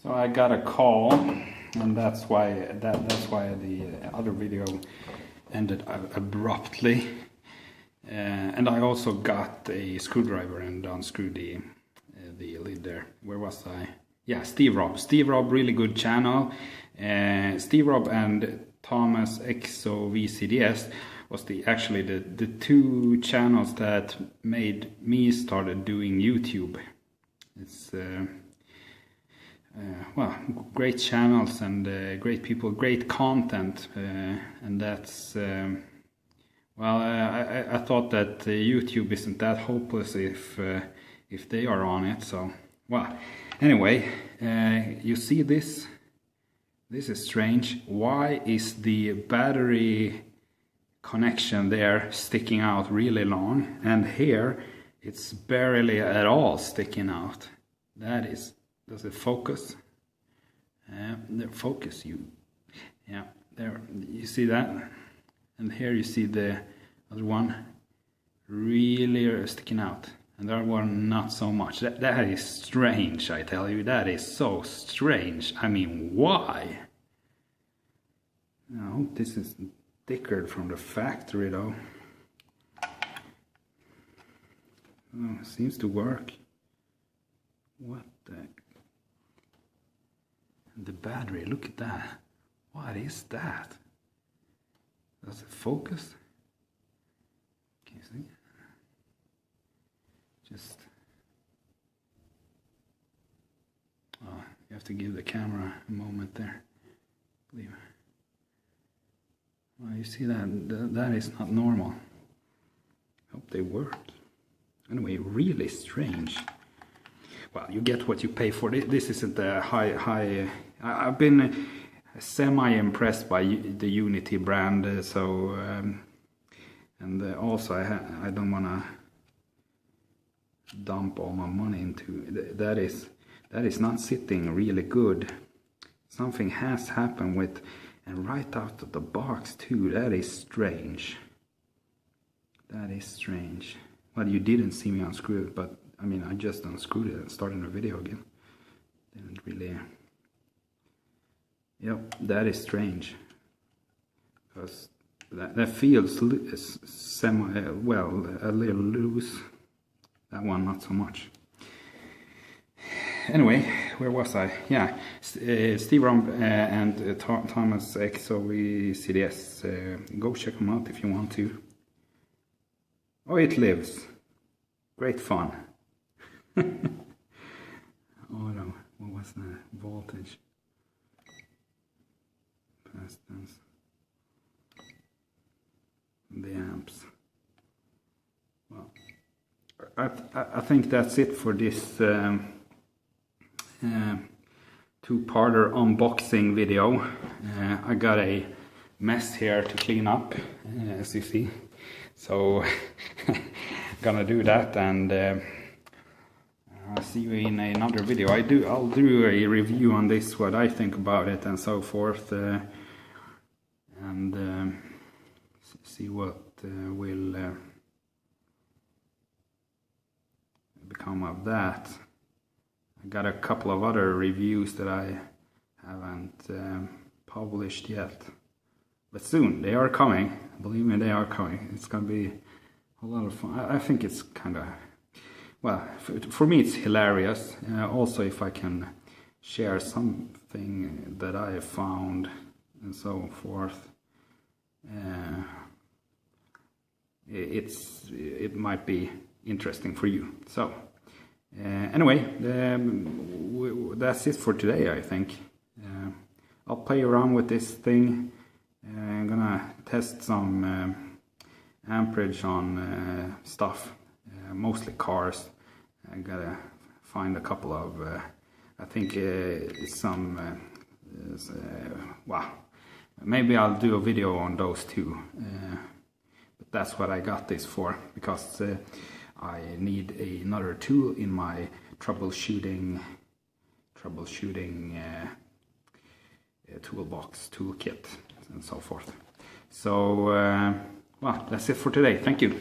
So I got a call, and that's why the other video ended abruptly. And I also got a screwdriver and unscrewed the lid there. Where was I? Yeah, Steve Rob. Steve Rob, really good channel. Steve Rob and Thomas EXOVCDS was actually the two channels that made me started doing YouTube. It's well, great channels and great people, great content, and that's well, I thought that YouTube isn't that hopeless if they are on it. So, well, anyway, you see this? This is strange. Why is the battery connection there sticking out really long, and here it's barely at all sticking out? That is, does it focus? Focus you. Yeah, there, you see that? And here you see the other one really sticking out, and the other one not so much. That is strange, I tell you. That is so strange. I mean, why? I hope this is thicker from the factory though. Oh, seems to work. What the? The battery, look at that. What is that? Does it focus? Can you see? Just... oh, you have to give the camera a moment there. Well, you see that is not normal. Hope they work. Anyway, really strange. Well, you get what you pay for. This isn't a high. I've been semi-impressed by the UNI-T brand, so and also I don't want to dump all my money into that. Is not sitting really good. Something has happened with, and right out of the box too. That is strange. That is strange. Well, you didn't see me unscrew it, but I mean, I just unscrewed it and started the video again. Didn't really... Yep, that is strange. Because that feels well, a little loose. That one, not so much. Anyway, where was I? Yeah, Steve Rump and Thomas EXOVCDS. Go check them out if you want to. Oh, it lives. Great fun. Oh no, what was the voltage? Capacitance. The amps. Well, I think that's it for this two-parter unboxing video. I got a mess here to clean up, as you see. So, gonna do that, and I'll see you in another video. I'll do a review on this, what I think about it, and so forth, and see what will become of that. I got a couple of other reviews that I haven't published yet, but soon they are coming. Believe me, they are coming. It's gonna be a lot of fun. I think it's kind of, well, for me it's hilarious. Also, if I can share something that I have found and so forth, it might be interesting for you. So anyway, that's it for today, I think. I'll play around with this thing. I'm gonna test some amperage on stuff, mostly cars. I gotta find a couple of, I think some, well, maybe I'll do a video on those too. But that's what I got this for, because I need another tool in my troubleshooting toolbox, toolkit, and so forth. So, well, that's it for today. Thank you.